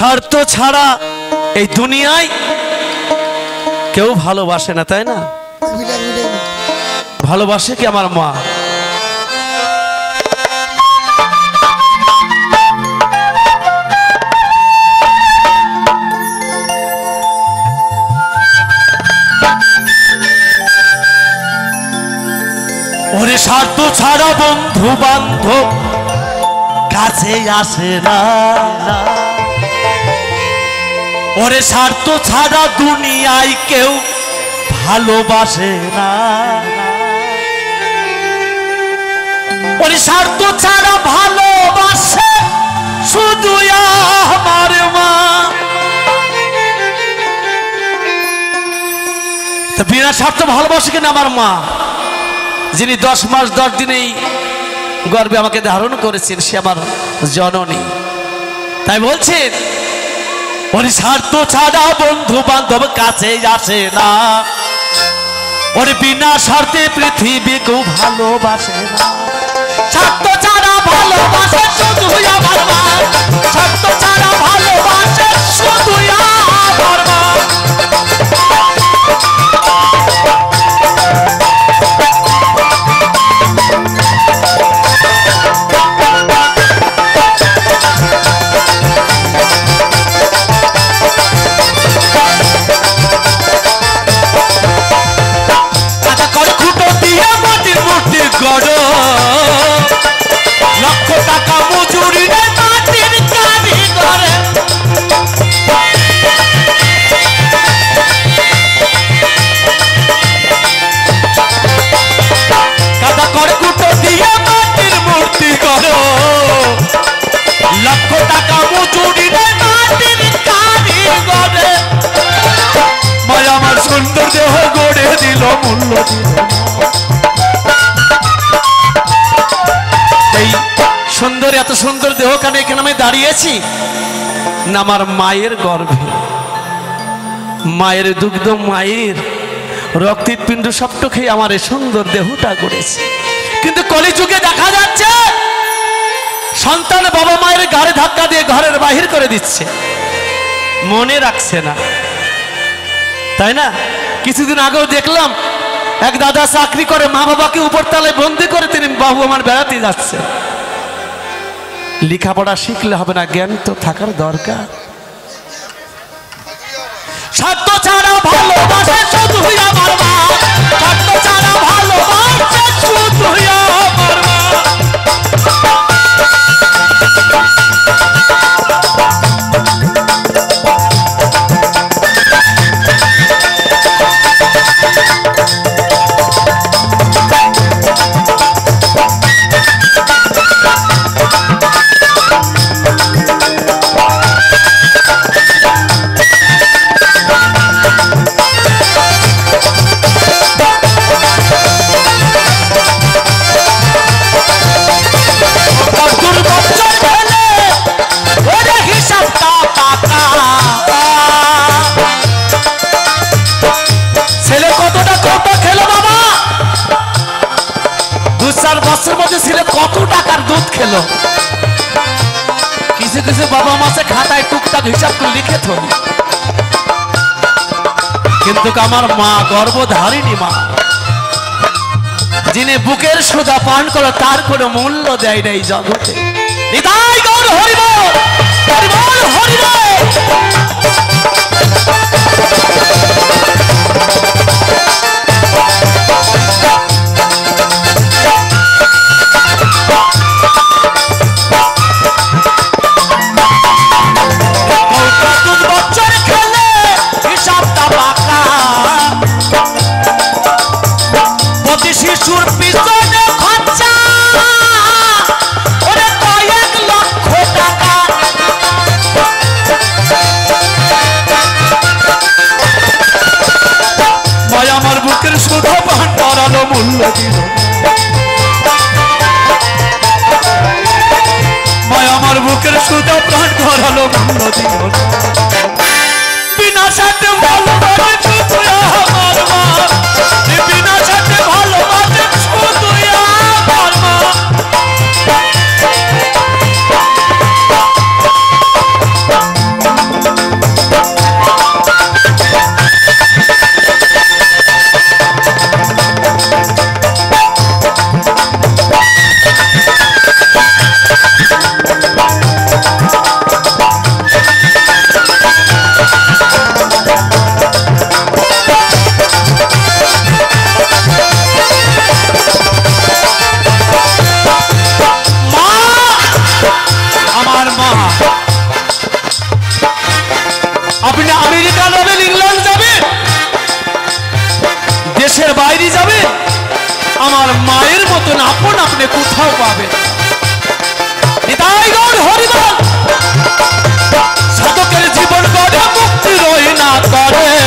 স্বার্থ ছাড়া এই দুনিয়ায় কেউ ভালোবাসে না, তাই না? ভালোবাসে কি আমার মা? ওরে স্বার্থ ছাড়া বন্ধু বান্ধব কাছে আসে না, ওরে স্বার্থ ছাড়া দুনিয়ায় কেউ ভালোবাসে না, ওরে স্বার্থ ছাড়া ভালোবাসে শুধু আমার মা। তা বিনা স্বার্থ ভালোবাসে কিনা আমার মা, যিনি 10 মাস 10 দিনেই গর্ভে আমাকে ধারণ করেছেন, সে আমার জননী। তাই বলছেন ওরে স্বার্থ ছাড়া বন্ধু বান্ধব কাছে আসে না, ওরে বিনা স্বার্থে পৃথিবী কেউ ভালোবাসে না। স্বার্থ ছাড়া ভালোবাসে শুধু আমার মা, স্বার্থ ছাড়া ভালোবাসে শুধু আমার মা। লক্ষ টাকা মজুরি মাটির কারিগরে, কাদা করে কুটো দিয়ে মাটির মূর্তি করো, লক্ষ টাকা মজুরি মাটির কারিগরে। মায় আমার সুন্দর দেহ গড়ে দিল, মূল্য দিল। সুন্দর, এত সুন্দর দেহ কেন এখানে আমি দাঁড়িয়েছি না, আমার মায়ের গর্ভে মায়ের দুগ্ধ, মায়ের রক্তের পিণ্ড সবটা খেয়ে আমার এই সুন্দর দেহটা গড়েছে। কিন্তু কলিযুগে দেখা যাচ্ছে সন্তান বাবা মায়ের গাড়ি ধাক্কা দিয়ে ঘরের বাহির করে দিচ্ছে, মনে রাখছে না, তাই না? কিছুদিন আগেও দেখলাম এক দাদা চাকরি করে, মা বাবাকে উপর তলায় বন্দি করে তিনি বাবু আমার বেড়াতে যাচ্ছে। লেখাপড়া শিখলে হবে না, জ্ঞান তো থাকার দরকার। স্বার্থ ছাড়া ভালোবাসে শুধু আমার মা, স্বার্থ ছাড়া ভালোবাসে শুধু আমার মা। কত টাকার দুধ খেলো, কিছু কিছু বাবা মাসে খাতায় টুকটাক হিসাব করে লিখে থই, কিন্তু আমার মা গর্ভধারিণী মা, যিনি বুকের সুধা পান করো তার কোনো মূল্য দেয় না এই জগতে। নিতাই গৌর হরি বল, হরি বল, হরি বল। শিশুর পিছনে খরচা ওরে কয়েক লক্ষ টাকা, মায় আমার বুকের সুধা পান করালো, মূল্য দিল। মায় আমার বুকের সুধা প্রাণ করালো, মূল্য দিল। বিনা সাথে ভালোবাসে শুধু আমার মা, বিনা সাথে ভালোবাসে শুধু আমার মা। বাইরে যাবে আমার মায়ের মতন আপন আপনি কোথাও পাবেন। নিতাই গৌর হরিবল সাধকের জীবন গড়ে মুক্তি রই না করে।